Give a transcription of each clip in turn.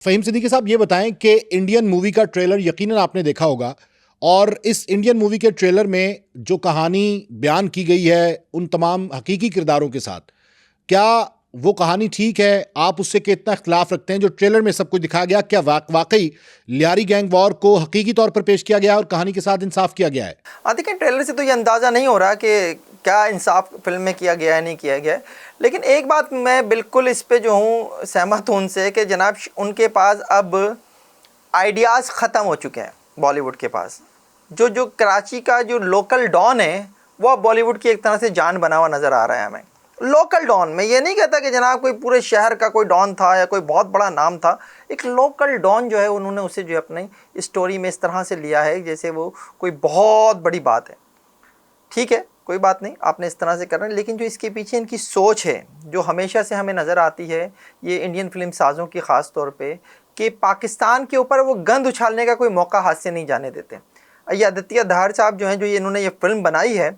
فہیم صدیقی صاحب یہ بتائیں کہ انڈین مووی کا ٹریلر یقیناً آپ نے دیکھا ہوگا، اور اس انڈین مووی کے ٹریلر میں جو کہانی بیان کی گئی ہے ان تمام حقیقی کرداروں کے ساتھ، کیا وہ کہانی ٹھیک ہے؟ آپ اس سے کتنا اختلاف رکھتے ہیں جو ٹریلر میں سب کچھ دکھایا گیا؟ کیا واقعی لیاری گینگ وار کو حقیقی طور پر پیش کیا گیا اور کہانی کے ساتھ انصاف کیا گیا ہے؟ دیکھیں، ٹریلر سے تو یہ اندازہ نہیں ہو رہا کہ کیا انصاف فلم میں کیا گیا ہے نہیں کیا گیا ہے، لیکن ایک بات میں بالکل اس پہ جو ہوں سہمت ہوں ان سے کہ جناب ان کے پاس اب آئیڈیاز ختم ہو چکے ہیں بالی ووڈ کے پاس۔ جو کراچی کا جو لوکل ڈان ہے وہ اب بالی ووڈ کی ایک طرح سے جان بنا ہوا نظر آ رہا ہے ہمیں۔ لوکل ڈان، میں یہ نہیں کہتا کہ جناب کوئی پورے شہر کا کوئی ڈان تھا یا کوئی بہت بڑا نام تھا، ایک لوکل ڈان جو ہے انہوں نے اسے جو اپنی اسٹوری میں اس طرح سے لیا ہے جیسے وہ کوئی بہت بڑی بات ہے۔ ٹھیک ہے، کوئی بات نہیں، آپ نے اس طرح سے کرنا ہے، لیکن جو اس کے پیچھے ان کی سوچ ہے جو ہمیشہ سے ہمیں نظر آتی ہے یہ انڈین فلم سازوں کی خاص طور پہ، کہ پاکستان کے اوپر وہ گند اچھالنے کا کوئی موقع ہاتھ سے نہیں جانے دیتے۔ یہ آدتیہ دھار صاحب جو ہیں، جو انہوں نے یہ فلم بنائی ہے،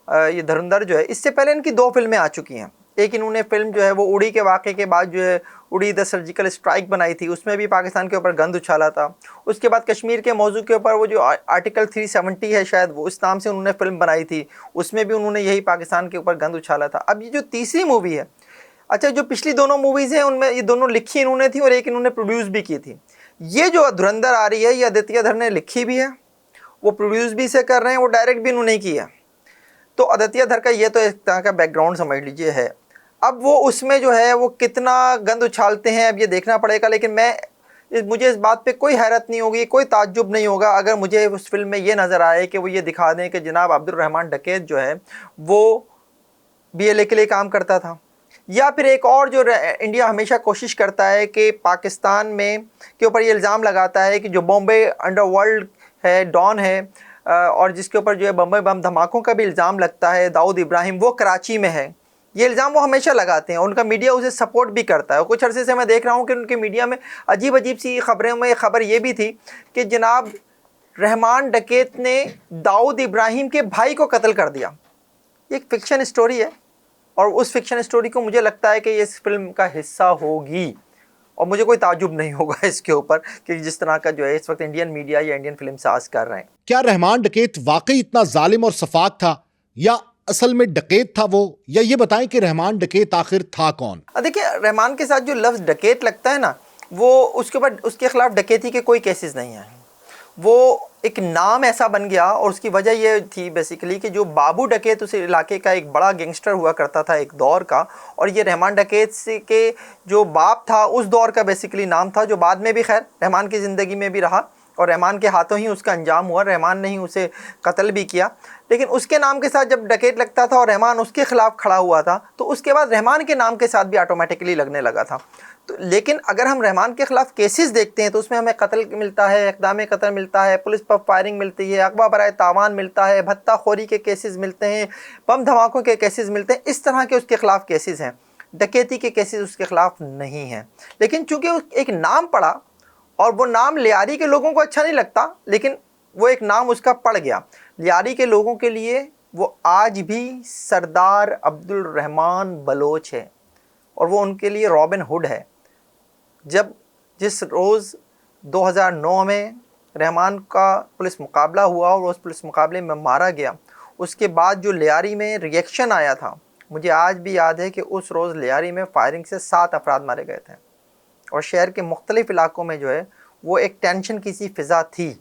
یہ دھرندھر جو ہے، اس سے پہلے ان کی 2 فلمیں آ چکی ہیں۔ ایک انہوں نے فلم جو ہے وہ اڑی کے واقعے کے بعد جو ہے اڑی دا سرجیکل اسٹرائک بنائی تھی، اس میں بھی پاکستان کے اوپر گند اچھالا تھا۔ اس کے بعد کشمیر کے موضوع کے اوپر وہ جو آرٹیکل 370 ہے شاید، وہ اس نام سے انہوں نے فلم بنائی تھی، اس میں بھی انہوں نے یہی پاکستان کے اوپر گند اچھالا تھا۔ اب یہ جو تیسری مووی ہے، اچھا جو پچھلی دونوں موویز ہیں ان میں یہ دونوں لکھی انہوں نے تھی اور ایک انہوں نے پروڈیوس بھی کی تھی۔ یہ جو دھرندھر آ رہی ہے یہ آدتیہ دھر نے لکھی بھی ہے، وہ پروڈیوس بھی اسے کر رہے ہیں، وہ ڈائریکٹ بھی انہوں نے کی ہے۔ تو آدتیہ دھر کا یہ تو ایک طرح کا بیک گراؤنڈ سمجھ لیجئے ہے۔ اب وہ اس میں جو ہے وہ کتنا گند اچھالتے ہیں اب یہ دیکھنا پڑے گا، لیکن مجھے اس بات پہ کوئی حیرت نہیں ہوگی، کوئی تعجب نہیں ہوگا اگر مجھے اس فلم میں یہ نظر آئے کہ وہ یہ دکھا دیں کہ جناب عبد الرحمن ڈکیت جو ہے وہ بی ایل اے کے لیے کام کرتا تھا، یا پھر ایک اور جو انڈیا ہمیشہ کوشش کرتا ہے کہ پاکستان میں کے اوپر یہ الزام لگاتا ہے کہ جو بامبے انڈر ورلڈ ہے، ڈان ہے، اور جس کے اوپر جو ہے بمبئی بم دھماکوں کا بھی الزام لگتا ہے، داؤد ابراہیم، وہ کراچی میں ہے۔ یہ الزام وہ ہمیشہ لگاتے ہیں، ان کا میڈیا اسے سپورٹ بھی کرتا ہے۔ اور کچھ عرصے سے میں دیکھ رہا ہوں کہ ان کے میڈیا میں عجیب عجیب سی خبروں میں خبر یہ بھی تھی کہ جناب رحمان ڈکیت نے داؤد ابراہیم کے بھائی کو قتل کر دیا۔ یہ ایک فکشن اسٹوری ہے، اور اس فکشن اسٹوری کو مجھے لگتا ہے کہ یہ اس فلم کا حصہ ہوگی، اور مجھے کوئی تعجب نہیں ہوگا اس کے اوپر کہ جس طرح کا جو ہے اس وقت انڈین میڈیا یا انڈین فلم ساز کر رہے ہیں۔ کیا رحمان ڈکیت واقعی اتنا ظالم اور سفاک تھا، یا اصل میں ڈکیت تھا وہ؟ یا یہ بتائیں کہ رحمان ڈکیت آخر تھا کون؟ دیکھیں، رحمان کے ساتھ جو لفظ ڈکیت لگتا ہے نا، وہ اس کے اوپر اس کے خلاف ڈکیتی کے کوئی کیسز نہیں ہیں، وہ ایک نام ایسا بن گیا، اور اس کی وجہ یہ تھی بیسیکلی کہ جو بابو ڈکیت اس علاقے کا ایک بڑا گینگسٹر ہوا کرتا تھا ایک دور کا، اور یہ رحمان ڈکیت سے کے جو باپ تھا اس دور کا بیسیکلی نام تھا، جو بعد میں بھی خیر رحمان کی زندگی میں بھی رہا، اور رحمان کے ہاتھوں ہی اس کا انجام ہوا، رحمان نے ہی اسے قتل بھی کیا۔ لیکن اس کے نام کے ساتھ جب ڈکیت لگتا تھا اور رحمان اس کے خلاف کھڑا ہوا تھا، تو اس کے بعد رحمان کے نام کے ساتھ بھی آٹومیٹکلی لگنے لگا تھا۔ لیکن اگر ہم رحمان کے خلاف کیسز دیکھتے ہیں تو اس میں ہمیں قتل ملتا ہے، اقدام قتل ملتا ہے، پولیس پر فائرنگ ملتی ہے، اغوا برائے تاوان ملتا ہے، بھتہ خوری کے کیسز ملتے ہیں، بم دھماکوں کے کیسز ملتے ہیں، اس طرح کے اس کے خلاف کیسز ہیں۔ ڈکیتی کے کیسز اس کے خلاف نہیں ہیں، لیکن چونکہ ایک نام پڑا، اور وہ نام لیاری کے لوگوں کو اچھا نہیں لگتا، لیکن وہ ایک نام اس کا پڑ گیا لیاری کے لوگوں کے لیے، وہ آج بھی سردار عبد الرحمن بلوچ ہے، اور وہ ان کے لیے رابن ہوڈ ہے۔ جس روز 2009 میں رحمان کا پولیس مقابلہ ہوا اور اس پولیس مقابلے میں مارا گیا، اس کے بعد جو لیاری میں ریئیکشن آیا تھا، مجھے آج بھی یاد ہے کہ اس روز لیاری میں فائرنگ سے 7 افراد مارے گئے تھے، اور شہر کے مختلف علاقوں میں جو ہے وہ ایک ٹینشن کی سی فضا تھی۔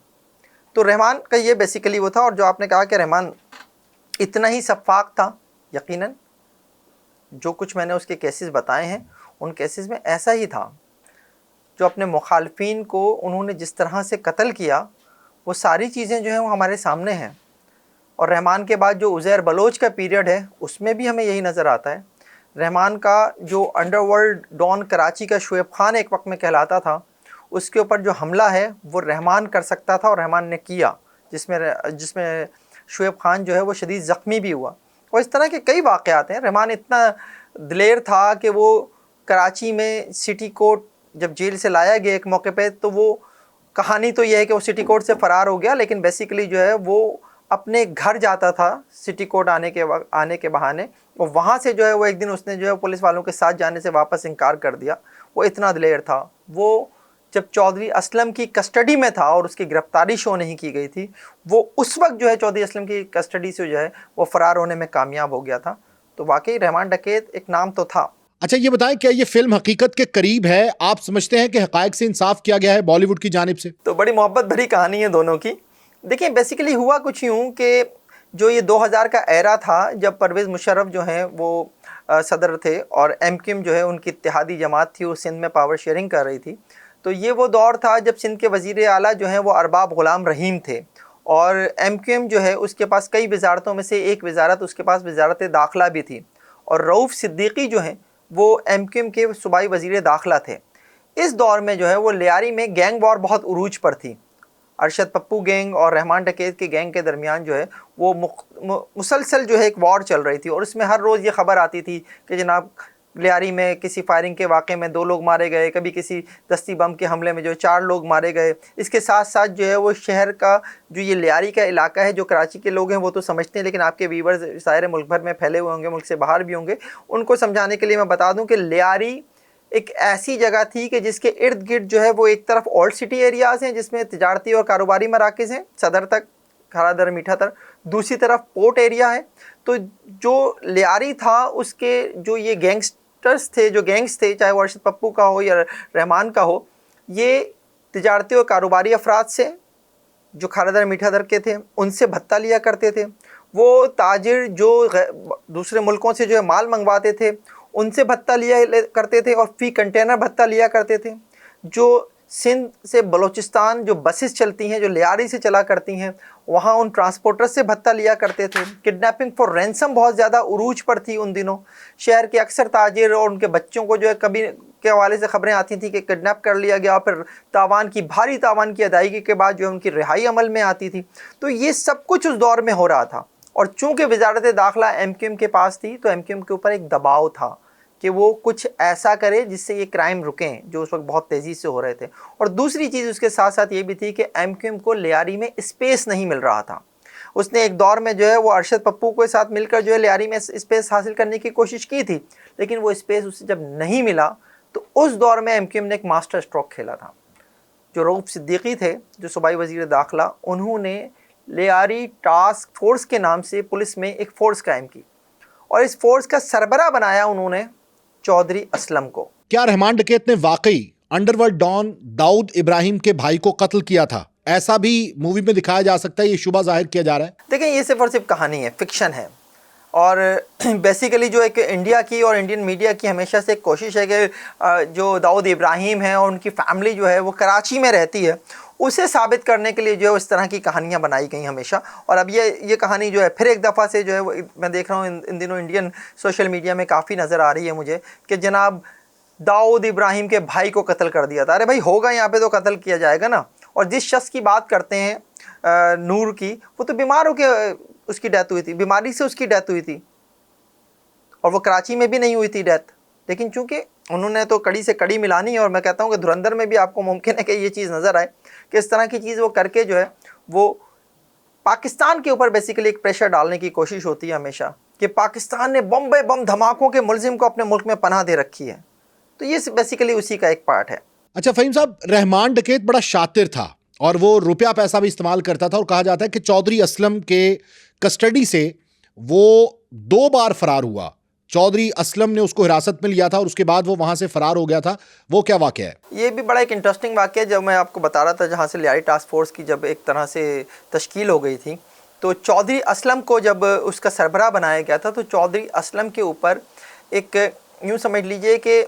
تو رحمان کا یہ بیسیکلی وہ تھا، اور جو آپ نے کہا کہ رحمان اتنا ہی سفاک تھا، یقیناً جو کچھ میں نے اس کے کیسز بتائے ہیں ان کیسز میں ایسا ہی تھا۔ جو اپنے مخالفین کو انہوں نے جس طرح سے قتل کیا، وہ ساری چیزیں جو ہیں وہ ہمارے سامنے ہیں۔ اور رحمان کے بعد جو عزیر بلوچ کا پیریڈ ہے اس میں بھی ہمیں یہی نظر آتا ہے۔ رحمان کا جو انڈر ورلڈ ڈان کراچی کا شعیب خان ایک وقت میں کہلاتا تھا، اس کے اوپر جو حملہ ہے وہ رحمان کر سکتا تھا، اور رحمان نے کیا، جس میں شعیب خان جو ہے وہ شدید زخمی بھی ہوا۔ اور اس طرح کے کئی واقعات ہیں۔ رحمان اتنا دلیر تھا کہ وہ کراچی میں سٹی کوٹ جب جیل سے لایا گیا ایک موقع پہ، تو وہ کہانی تو یہ ہے کہ وہ سٹی کوٹ سے فرار ہو گیا، لیکن بیسیکلی جو ہے وہ اپنے گھر جاتا تھا سٹی کوٹ آنے کے بہانے، اور وہاں سے جو ہے وہ ایک دن اس نے جو ہے پولیس والوں کے ساتھ جانے سے واپس انکار کر دیا۔ وہ اتنا دلیر تھا۔ وہ جب چودھری اسلم کی کسٹڈی میں تھا اور اس کی گرفتاری شو نہیں کی گئی تھی، وہ اس وقت جو ہے چودھری اسلم کی کسٹڈی سے جو ہے وہ فرار ہونے میں کامیاب ہو گیا تھا۔ تو واقعی رحمان ڈکیت ایک نام تو تھا۔ اچھا یہ بتائیں کیا یہ فلم حقیقت کے قریب ہے؟ آپ سمجھتے ہیں کہ حقائق سے انصاف کیا گیا ہے بالی ووڈ کی جانب سے؟ تو بڑی محبت بھری کہانی ہے دونوں کی۔ دیکھیں بیسیکلی ہوا کچھ یوں کہ جو یہ 2000 کا ایرا تھا جب پرویز مشرف جو ہیں وہ صدر تھے اور ایم کیو ایم جو ہے ان کی اتحادی جماعت تھی، وہ سندھ میں پاور شیئرنگ کر رہی تھی، تو یہ وہ دور تھا جب سندھ کے وزیر اعلیٰ جو ہیں وہ ارباب غلام رحیم تھے، اور ایم کیو ایم جو ہے اس کے پاس کئی وزارتوں میں سے ایک وزارت اس کے پاس وزارت داخلہ بھی تھی، اور رؤوف صدیقی جو ہیں وہ ایم کیو ایم کے صوبائی وزیر داخلہ تھے۔ اس دور میں جو ہے وہ لیاری میں گینگ وار بہت عروج پر تھی۔ ارشد پپو گینگ اور رحمان ڈکیت کے گینگ کے درمیان جو ہے وہ مسلسل جو ہے ایک وار چل رہی تھی، اور اس میں ہر روز یہ خبر آتی تھی کہ جناب لیاری میں کسی فائرنگ کے واقعے میں 2 لوگ مارے گئے، کبھی کسی دستی بم کے حملے میں جو 4 لوگ مارے گئے۔ اس کے ساتھ ساتھ جو ہے وہ شہر کا جو یہ لیاری کا علاقہ ہے، جو کراچی کے لوگ ہیں وہ تو سمجھتے ہیں، لیکن آپ کے ویورز سارے ملک بھر میں پھیلے ہوئے ہوں گے، ملک سے باہر بھی ہوں گے، ان کو سمجھانے کے لیے میں بتا دوں کہ لیاری ایک ایسی جگہ تھی کہ جس کے ارد گرد جو ہے وہ ایک طرف اولڈ سٹی ایریاز ہیں جس میں تجارتی اور کاروباری مراکز ہیں صدر تک، کھارا در میٹھا تر، دوسری طرف پورٹ ایریا ہے۔ تو جو لیاری تھا اس کے جو یہ گینگسٹرز تھے، جو گینگز تھے، چاہے وہ ارشد پپو کا ہو یا رحمان کا ہو، یہ تجارتی اور کاروباری افراد سے جو کھارا در میٹھا در کے تھے ان سے بھتہ لیا کرتے تھے، وہ تاجر جو دوسرے ملکوں سے جو ہے مال منگواتے تھے ان سے بھتہ لیا کرتے تھے اور فی کنٹینر بھتہ لیا کرتے تھے، جو سندھ سے بلوچستان جو بسز چلتی ہیں جو لیاری سے چلا کرتی ہیں وہاں ان ٹرانسپورٹر سے بھتہ لیا کرتے تھے۔ کڈنیپنگ فور رینسم بہت زیادہ عروج پر تھی ان دنوں۔ شہر کے اکثر تاجر اور ان کے بچوں کو جو ہے کبھی کے حوالے سے خبریں آتی تھیں کہ کڈنیپ کر لیا گیا، پھر بھاری تاوان کی ادائیگی کے بعد جو ہے ان کی رہائی عمل میں آتی تھی۔ تو یہ سب کچھ اس دور میں ہو رہا تھا، اور چونکہ وزارت داخلہ ایم کیو ایم کے پاس تھی تو ایم کیو ایم کے اوپر ایک دباؤ تھا کہ وہ کچھ ایسا کرے جس سے یہ کرائم رکیں جو اس وقت بہت تیزی سے ہو رہے تھے۔ اور دوسری چیز اس کے ساتھ ساتھ یہ بھی تھی کہ ایم کیو ایم کو لیاری میں اسپیس نہیں مل رہا تھا۔ اس نے ایک دور میں جو ہے وہ ارشد پپو کے ساتھ مل کر جو ہے لیاری میں اسپیس حاصل کرنے کی کوشش کی تھی، لیکن وہ اسپیس اسے جب نہیں ملا تو اس دور میں ایم کیو ایم نے ایک ماسٹر اسٹروک کھیلا تھا۔ جو رؤوف صدیقی تھے جو صوبائی وزیر داخلہ، انہوں نے لیاری ٹاسک فورس کے نام سے پولیس میں ایک فورس قائم کی، اور اس فورس کا سربراہ بنایا انہوں نے چودھری اسلم کو۔ کیا رحمان ڈکیت نے واقعی انڈر ورلڈ ڈان داؤد ابراہیم کے بھائی کو قتل کیا تھا؟ ایسا بھی مووی میں دکھایا جا سکتا ہے، یہ شبہ ظاہر کیا جا رہا ہے؟ دیکھیں یہ صرف اور صرف کہانی ہے، فکشن ہے، اور بیسیکلی جو ایک انڈیا کی اور انڈین میڈیا کی ہمیشہ سے ایک کوشش ہے کہ جو داؤد ابراہیم ہیں اور ان کی فیملی جو ہے وہ کراچی میں رہتی ہے، اسے ثابت کرنے کے لیے جو ہے اس طرح کی کہانیاں بنائی گئی ہمیشہ۔ اور اب یہ کہانی جو ہے پھر ایک دفعہ سے جو ہے میں دیکھ رہا ہوں ان دنوں انڈین سوشل میڈیا میں کافی نظر آ رہی ہے مجھے کہ جناب داؤد ابراہیم کے بھائی کو قتل کر دیا تھا۔ ارے بھائی ہوگا یہاں پہ تو قتل کیا جائے گا نا۔ اور جس شخص کی بات کرتے ہیں نور کی، وہ تو بیمار ہو کے اس کی ڈیتھ ہوئی تھی، بیماری سے اس کی ڈیتھ ہوئی تھی، اور وہ کراچی میں بھی نہیں ہوئی تھی ڈیتھ، لیکن چونکہ انہوں نے تو کڑی سے کڑی ملانی ہے، اور میں کہتا ہوں کہ دھرندر میں بھی آپ کو ممکن ہے کہ یہ چیز نظر آئے کہ اس طرح کی چیز وہ کر کے جو ہے وہ پاکستان کے اوپر بیسیکلی ایک پریشر ڈالنے کی کوشش ہوتی ہے ہمیشہ کہ پاکستان نے بم دھماکوں کے ملزم کو اپنے ملک میں پناہ دے رکھی ہے۔ تو یہ بیسیکلی اسی کا ایک پارٹ ہے۔ اچھا فہیم صاحب، رحمان ڈکیت بڑا شاطر تھا اور وہ روپیہ پیسہ بھی استعمال کرتا تھا، اور کہا جاتا ہے کہ چودھری اسلم کے کسٹڈی سے وہ 2 بار فرار ہوا۔ چودھری اسلم نے اس کو حراست میں لیا تھا اور اس کے بعد وہ وہاں سے فرار ہو گیا تھا، وہ کیا واقعہ ہے؟ یہ بھی بڑا ایک انٹرسٹنگ واقعہ ہے۔ جب میں آپ کو بتا رہا تھا جہاں سے لیاری ٹاسک فورس کی جب ایک طرح سے تشکیل ہو گئی تھی، تو چودھری اسلم کو جب اس کا سربراہ بنایا گیا تھا تو چودھری اسلم کے اوپر ایک یوں سمجھ لیجئے کہ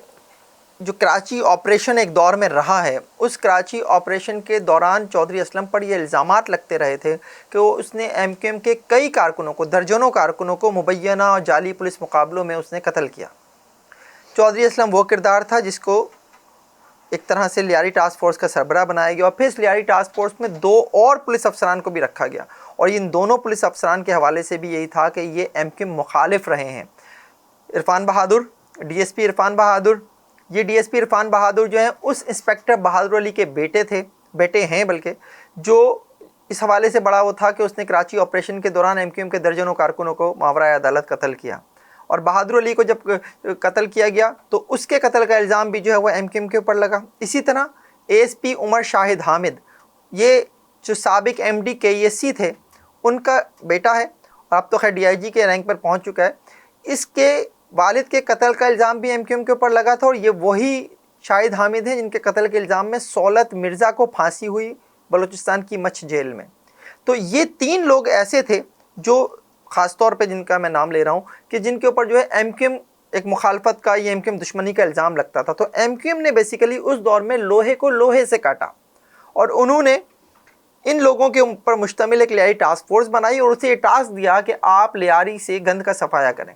جو کراچی آپریشن ایک دور میں رہا ہے، اس کراچی آپریشن کے دوران چودھری اسلم پر یہ الزامات لگتے رہے تھے کہ وہ اس نے ایم کیو ایم کے کئی کارکنوں کو، درجنوں کارکنوں کو مبینہ اور جعلی پولیس مقابلوں میں اس نے قتل کیا۔ چودھری اسلم وہ کردار تھا جس کو ایک طرح سے لیاری ٹاسک فورس کا سربراہ بنایا گیا، اور پھر اس لیاری ٹاسک فورس میں 2 اور پولیس افسران کو بھی رکھا گیا، اور ان دونوں پولیس افسران کے حوالے سے بھی یہی تھا کہ یہ ایم کیو ایم مخالف رہے ہیں۔ عرفان بہادر، ڈی ایس پی عرفان بہادر، یہ ڈی ایس پی عرفان بہادر جو ہیں اس انسپیکٹر بہادر علی کے بیٹے ہیں بلکہ، جو اس حوالے سے بڑا وہ تھا کہ اس نے کراچی آپریشن کے دوران ایم کیو ایم کے درجنوں کارکنوں کو ماورائے عدالت قتل کیا، اور بہادر علی کو جب قتل کیا گیا تو اس کے قتل کا الزام بھی جو ہے وہ ایم کیو ایم کے اوپر لگا۔ اسی طرح ASP عمر شاہد حامد، یہ جو سابق MD KSC تھے ان کا بیٹا ہے اور اب تو خیر DIG کے رینک پر پہنچ چکا ہے. اس کے والد کے قتل کا الزام بھی MQM کے اوپر لگا تھا، اور یہ وہی شاہد حامد ہیں جن کے قتل کے الزام میں سولت مرزا کو پھانسی ہوئی بلوچستان کی مچھ جیل میں. تو یہ 3 لوگ ایسے تھے جو خاص طور پہ جن کا میں نام لے رہا ہوں کہ جن کے اوپر جو ہے MQM ایک مخالفت کا یا MQM دشمنی کا الزام لگتا تھا. تو MQM نے بیسیکلی اس دور میں لوہے کو لوہے سے کاٹا اور انہوں نے ان لوگوں کے اوپر مشتمل ایک لیاری ٹاسک فورس بنائی اور اسے یہ ٹاسک دیا کہ آپ لیاری سے گند کا صفایا کریں.